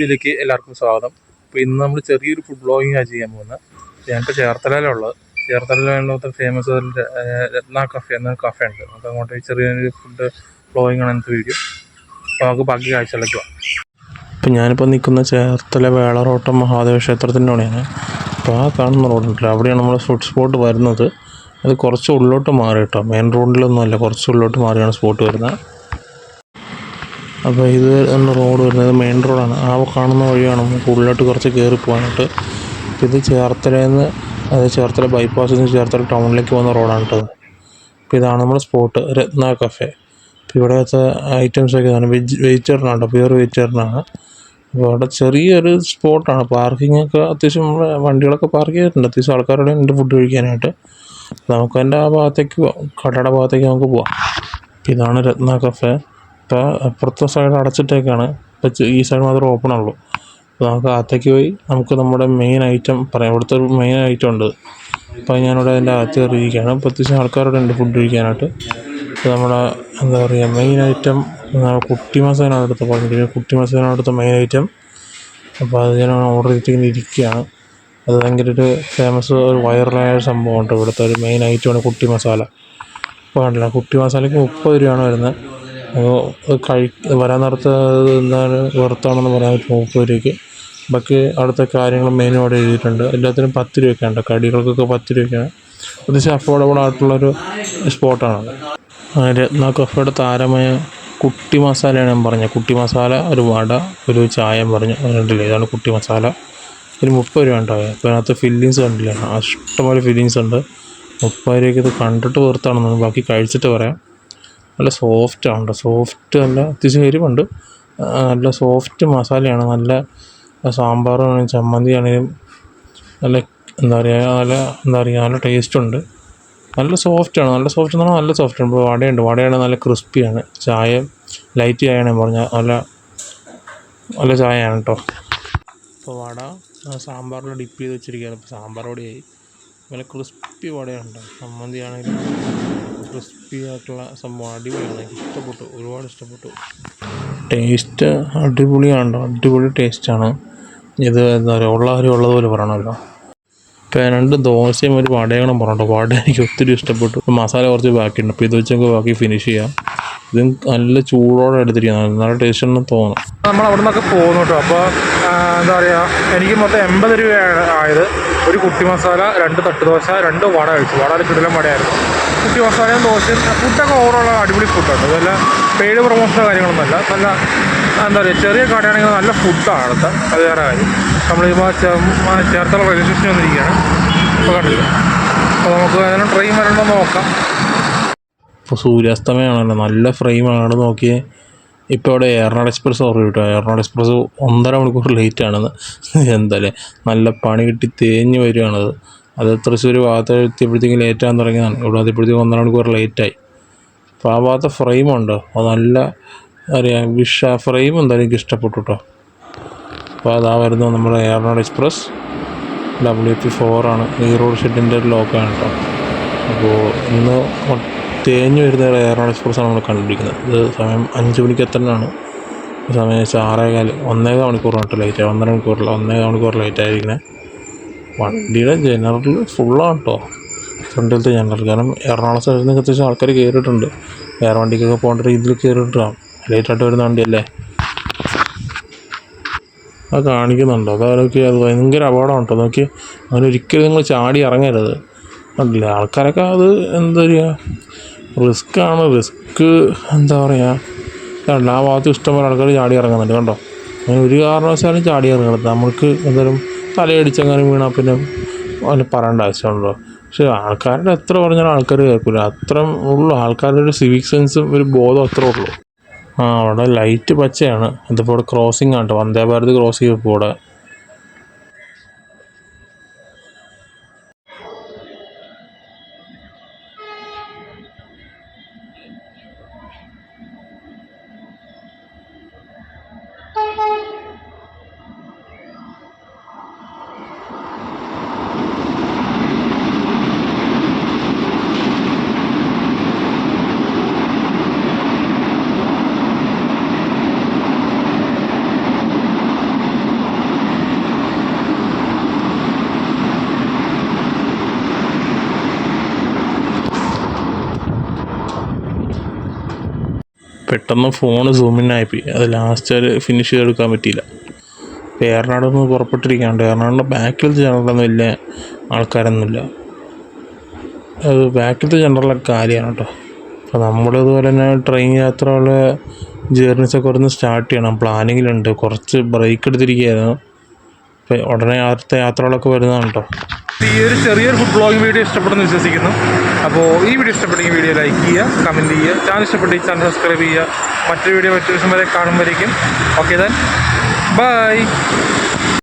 വീഡിയോയിലേക്ക് എല്ലാവർക്കും സ്വാഗതം. അപ്പോൾ ഇന്ന് നമ്മൾ ചെറിയൊരു ഫുഡ് ബ്ലോഗിങ്ങാണ് ചെയ്യാൻ പോകുന്നത്. ഞങ്ങൾക്ക് ചേർത്തലയിലുള്ളത്. ചേർത്തലയിലുള്ളത് ഫേമസ് രത്ന കഫേ എന്ന കഫേ ഉണ്ട്. നമുക്ക് അങ്ങോട്ട് ചെറിയൊരു ഫുഡ് ബ്ലോഗിങ്ങാണ് ഇന്നത്തെ വീഡിയോ. അപ്പോൾ നമുക്ക് ബാക്കി കാഴ്ചകളിലേക്ക് പോകാം. അപ്പോൾ ഞാനിപ്പോൾ നിൽക്കുന്ന ചേർത്തല വേളറോട്ടം മഹാദേവ ക്ഷേത്രത്തിൻ്റെ അവിടെയാണ്. അപ്പോൾ ആ കാണുന്ന റോഡുണ്ടല്ലോ, അവിടെയാണ് നമ്മുടെ ഫുഡ് സ്പോട്ട് വരുന്നത്. അത് കുറച്ച് ഉള്ളോട്ട് മാറി കേട്ടോ, മെയിൻ റോഡിലൊന്നുമല്ല, കുറച്ച് ഉള്ളോട്ട് മാറിയാണ് സ്പോട്ട് വരുന്നത്. അപ്പോൾ ഇത് റോഡ് വരുന്നത് മെയിൻ റോഡാണ്. ആ കാണുന്ന വഴിയാണ് നമുക്ക് ഉള്ളിലോട്ട് കുറച്ച് കയറി പോകാനായിട്ട്. ഇത് ചേർത്തലയിൽ നിന്ന്, അത് ചേർത്തല ബൈപ്പാസിൽ നിന്ന് ചേർത്തല ടൗണിലേക്ക് പോകുന്ന റോഡാണ് കേട്ടത്. അപ്പോൾ ഇതാണ് നമ്മുടെ സ്പോട്ട് രത്ന കഫേ. അപ്പോൾ ഇവിടുത്തെ ഐറ്റംസൊക്കെ ആണ് വെജിറ്റേറിയനാണ് കേട്ടോ, പ്യൂർ വെജിറ്റേറിയനാണ്. അപ്പോൾ അവിടെ ചെറിയൊരു സ്പോട്ടാണ്, പാർക്കിങ്ങൊക്കെ അത്യാവശ്യം നമ്മുടെ വണ്ടികളൊക്കെ പാർക്ക് ചെയ്തിട്ടുണ്ട്. അത്യാവശ്യം ആൾക്കാരുടെ ഉണ്ട് ഫുഡ് കഴിക്കാനായിട്ട്. നമുക്ക് അതിൻ്റെ ആ ഭാഗത്തേക്ക് പോകാം, കടയുടെ ഭാഗത്തേക്ക് നമുക്ക് പോകാം. ഇതാണ് രത്ന കഫേ. ഇപ്പോൾ അപ്പുറത്തെ സൈഡ് അടച്ചിട്ടേക്കാണ്, ഇപ്പോൾ ഈ സൈഡ് മാത്രമേ ഓപ്പൺ ഉള്ളൂ. അപ്പോൾ നമുക്ക് അകത്തേക്ക് പോയി നമുക്ക് നമ്മുടെ മെയിൻ ഐറ്റം പറയാം. ഇവിടുത്തെ ഒരു മെയിൻ ഐറ്റം ഉണ്ട്. അപ്പോൾ ഞാനിവിടെ അതിൻ്റെ അകത്ത് കയറിയിരിക്കുകയാണ്. ഇപ്പോൾ അത്യാവശ്യം ആൾക്കാരുടെ ഉണ്ട് ഫുഡ് കഴിക്കാനായിട്ട്. ഇപ്പോൾ നമ്മുടെ എന്താ പറയുക, മെയിൻ ഐറ്റം കുട്ടി മസാലയാണ് അടുത്ത് പറഞ്ഞിരിക്കുന്നത്. കുട്ടി മസാലയാണ് അടുത്ത മെയിൻ ഐറ്റം. അപ്പോൾ അത് ഞാൻ ഓർഡർ ചെയ്തിട്ട് ഇരിക്കുകയാണ്. അത് ഭയങ്കര ഒരു ഫേമസ്, ഒരു വൈറലായ സംഭവമുണ്ട്. ഇവിടുത്തെ ഒരു മെയിൻ ഐറ്റമാണ് കുട്ടി മസാല. അപ്പോൾ കണ്ടില്ല, കുട്ടി മസാലയ്ക്ക് 30 രൂപയാണ് വരുന്നത്. അപ്പോൾ വരാൻ നേരത്ത് എന്താണ് വെറുത്താണെന്ന് പറയാൻ പറ്റും 30 രൂപയ്ക്ക്. ബാക്കി അടുത്ത കാര്യങ്ങൾ മെനു അവിടെ എഴുതിയിട്ടുണ്ട്. എല്ലാത്തിനും 10 രൂപയ്ക്കാണ്, കടികൾക്കൊക്കെ 10 രൂപയ്ക്കാണ്. അത്യാവശ്യം അഫോർഡബിൾ ആയിട്ടുള്ളൊരു സ്പോട്ടാണ്. രത്ന കഫേയുടെ താരമായ കുട്ടി മസാലയാണ് ഞാൻ പറഞ്ഞത്. കുട്ടി മസാല, ഒരു വട, ഒരു ചായം പറഞ്ഞു കണ്ടില്ലേ, ഇതാണ് കുട്ടി മസാല. ഒരു 30 രൂപ ഉണ്ടാവുക. അപ്പോൾ അതിനകത്ത് ഫില്ലിങ്സ് കണ്ടില്ലേ, ഇഷ്ടംപോലെ ഫില്ലിങ്സ് ഉണ്ട്. 30 രൂപയ്ക്ക് ഇത് കണ്ടിട്ട് വെറുത്താണെന്ന്, ബാക്കി കഴിച്ചിട്ട് പറയാം. നല്ല സോഫ്റ്റാണ്, സോഫ്റ്റ്, നല്ല അത്യാവശ്യം എരിവുണ്ട്, നല്ല സോഫ്റ്റ് മസാലയാണ്. നല്ല സാമ്പാറാണെങ്കിലും ചമ്മന്തി ആണെങ്കിലും നല്ല എന്താ പറയുക നല്ല ടേസ്റ്റുണ്ട്. നല്ല സോഫ്റ്റാണ്, നല്ല സോഫ്റ്റ് എന്ന് പറഞ്ഞാൽ നല്ല സോഫ്റ്റാണ്. ഇപ്പോൾ വടയാണ് നല്ല ക്രിസ്പിയാണ്. ചായ ലൈറ്റ് ചായയാണ് പറഞ്ഞാൽ, നല്ല ചായയാണ് കേട്ടോ. ഇപ്പോൾ വട സാമ്പാറിൽ ഡിപ്പ് ചെയ്ത് വെച്ചിരിക്കുകയാണ്. ഇപ്പോൾ സാമ്പാർ വടയായി. നല്ല ക്രിസ്പി വടയുണ്ട്. ചമ്മന്തി ആണെങ്കിലും ക്രിസ്പി ആയിട്ടുള്ള സംഭവം അടിപൊളിയാണ്. എനിക്ക് ഇഷ്ടപ്പെട്ടു, ഒരുപാട് ഇഷ്ടപ്പെട്ടു. ടേസ്റ്റ് അടിപൊളിയാണ്, അടിപൊളി ടേസ്റ്റാണ്. ഇത് എന്താ പറയുക, ഉള്ള കാര്യം ഉള്ളതുപോലെ പറയണമല്ലോ. ഇപ്പോൾ 2 ദോശയും ഒരു വടയും പറഞ്ഞിട്ടോ. വട എനിക്ക് ഒത്തിരി ഇഷ്ടപ്പെട്ടു. മസാല കുറച്ച് ബാക്കിയുണ്ട്. അപ്പോൾ ഇത് വെച്ച് നമുക്ക് ബാക്കി ഫിനിഷ് ചെയ്യാം. ഇത് നല്ല ചൂടോടെ എടുത്തിരിക്കുന്നത്, നല്ല ടേസ്റ്റ് ഉണ്ടെന്ന് തോന്നും. നമ്മൾ അവിടെ നിന്നൊക്കെ പോകുന്നു കേട്ടോ. അപ്പോൾ എന്താ പറയുക, എനിക്ക് മൊത്തം 80 രൂപയാണ് ആയത്. ഒരു കുട്ടി മസാല, 2 തട്ട് ദോശ, 2 വട കഴിച്ചു. വട ചുടലം വടയായിരുന്നു. കുട്ടി മസാലയും ദോശയും ഫുഡൊക്കെ ഓവറോൾ അടിപൊളി ഫുഡാണ്. അതുപോലെ പെയ്ഡ് പ്രൊമോഷനോ കാര്യങ്ങളൊന്നുമല്ല. നല്ല എന്താ പറയുക, ചെറിയ കടയാണെങ്കിൽ നല്ല ഫുഡാണ് അടുത്ത. അത് വേറെ കാര്യം. നമ്മളിപ്പോൾ ചേർത്തല റെയിൽവേ സ്റ്റേഷനിൽ വന്നിരിക്കുകയാണ്. ഇപ്പോൾ കണ്ടില്ല. അപ്പോൾ നമുക്ക് അതിന് ട്രെയിൻ വരണമെന്ന് നോക്കാം. ഇപ്പോൾ സൂര്യാസ്തമയമാണല്ലോ, നല്ല ഫ്രെയിമാണ്. നോക്കിയേ, ഇപ്പോൾ ഇവിടെ എറണാകുളം എക്സ്പ്രസ് ഓർഡർ കിട്ടുക. എറണാകുളം എക്സ്പ്രസ് 1.5 മണിക്കൂർ ലേറ്റാണെന്ന്. എന്തായാലും നല്ല പണി കിട്ടി തേഞ്ഞ് വരികയാണത്. അത് തൃശ്ശൂർ ഭാഗത്ത് എത്തിയപ്പോഴത്തേക്കും ലേറ്റാകാൻ തുടങ്ങിയതാണ്. ഇവിടെ എത്തിയപ്പോഴത്തേക്കും 1.5 മണിക്കൂർ ലേറ്റായി. അപ്പോൾ ആ ഭാഗത്ത് ഫ്രെയിമുണ്ട്, അത് നല്ല അറിയാം ഫ്രെയിം എന്തായാലും എനിക്ക് ഇഷ്ടപ്പെട്ടു കേട്ടോ. അപ്പോൾ അതാ വരുന്നത് നമ്മുടെ എറണാകുളം എക്സ്പ്രസ് WP4 ആണ്. ഈ റോഡ് ഷെഡിൻ്റെ ഒരു ലോക്കാണ് കേട്ടോ. അപ്പോൾ ഇന്ന് തേഞ്ഞ് വരുന്ന എറണാകുളം എക്സ്പ്രസ്സാണ് നമ്മൾ കണ്ടുപിടിക്കുന്നത്. ഇത് സമയം 5 മണിക്ക് എത്തനാണ്. സമയം 6:15, 1.25 മണിക്കൂറാണ് കേട്ടോ ലേറ്റ്. 1.5 മണിക്കൂറില്ല, 1.25 മണിക്കൂർ ലേറ്റ് ആയിരിക്കുന്നത്. വണ്ടിയുടെ ജനറൽ ഫുള്ളാണ് കേട്ടോ, ഫ്രണ്ടിലത്തെ ജനറൽ. കാരണം എറണാകുളം സൈഡിൽ നിന്ന് അത്യാവശ്യം ആൾക്കാർ കയറിയിട്ടുണ്ട്. വേറെ വണ്ടിക്കൊക്കെ പോകേണ്ട രീതിയിൽ കയറിയിട്ടാണ്, ലേറ്റായിട്ട് വരുന്ന വണ്ടിയല്ലേ. അത് കാണിക്കുന്നുണ്ടോ? അതൊക്കെ അത് ഭയങ്കര അപകടമാണ് കേട്ടോ. നോക്കി, അതിനൊരിക്കലും നിങ്ങൾ ചാടി ഇറങ്ങരുത്. കണ്ടില്ല, ആൾക്കാരൊക്കെ അത് എന്താ പറയുക, റിസ്ക്കാണ്. റിസ്ക് എന്താ പറയുക, കണ്ടോ ആ ഭാഗത്ത് ഇഷ്ടംപോലെ ആൾക്കാർ ചാടി ഇറങ്ങുന്നുണ്ട്. കണ്ടോ, അങ്ങനെ ഒരു കാരണവശാലും ചാടി ഇറങ്ങരുത്. നമുക്ക് എന്തായാലും തലയടിച്ചങ്ങനെ വീണാൽ പിന്നെ അതിന് പറയേണ്ട ആവശ്യമുണ്ടോ? പക്ഷേ ആൾക്കാരുടെ എത്ര പറഞ്ഞാലും ആൾക്കാർ കേൾക്കില്ല. അത്ര ഉള്ളൂ ആൾക്കാരുടെ ഒരു സിവിക് സെൻസും ഒരു ബോധം അത്രേ ഉള്ളൂ. അവിടെ ലൈറ്റ് പച്ചയാണ്. ഇതിപ്പോൾ ഇവിടെ ക്രോസിംഗ് ആണ് കേട്ടോ, വന്ദേ ഭാരത് ക്രോസ് ചെയ്യും ഇപ്പോൾ ഇവിടെ. പെട്ടെന്ന് ഫോണ് സൂമിനായിപ്പോയി. അത് ലാസ്റ്റ് ഒരു ഫിനിഷ് ചെയ്തെടുക്കാൻ പറ്റിയില്ല. ഇപ്പോൾ ഏറനാടൊന്ന് പുറപ്പെട്ടിരിക്കുകയാണ്. ഏറനാടിൻ്റെ ബാക്കിലത്തെ ജനറലൊന്നും വലിയ ആൾക്കാരൊന്നുമില്ല. അത് ബാക്കിലത്തെ ജനറലൊക്കെ കാര്യമാണ് കേട്ടോ. അപ്പോൾ നമ്മളിതുപോലെ തന്നെ ട്രെയിൻ യാത്രകള് ജേർണീസൊക്കെ ഒന്ന് സ്റ്റാർട്ട് ചെയ്യണം. പ്ലാനിങ്ങിലുണ്ട്. കുറച്ച് ബ്രേക്ക് എടുത്തിരിക്കുകയായിരുന്നു. അപ്പോൾ ഉടനെ അടുത്ത യാത്രകളൊക്കെ വരുന്നതാണ് കേട്ടോ. ഈ ഒരു ചെറിയൊരു ഫുഡ് ബ്ലോഗിങ് വീഡിയോ ഇഷ്ടപ്പെടുന്നു വിശ്വസിക്കുന്നു. അപ്പോൾ ഈ വീഡിയോ ഇഷ്ടപ്പെട്ടെങ്കിൽ വീഡിയോ ലൈക്ക് ചെയ്യുക, കമൻറ്റ് ചെയ്യുക, ചാനൽ ഇഷ്ടപ്പെട്ട് ഈ ചാനൽ സബ്സ്ക്രൈബ് ചെയ്യുക. മറ്റൊരു വീഡിയോ മറ്റൊരു ദിവസം വരെ കാണുമ്പോഴേക്കും ഓക്കെ ദെൻ ബൈ.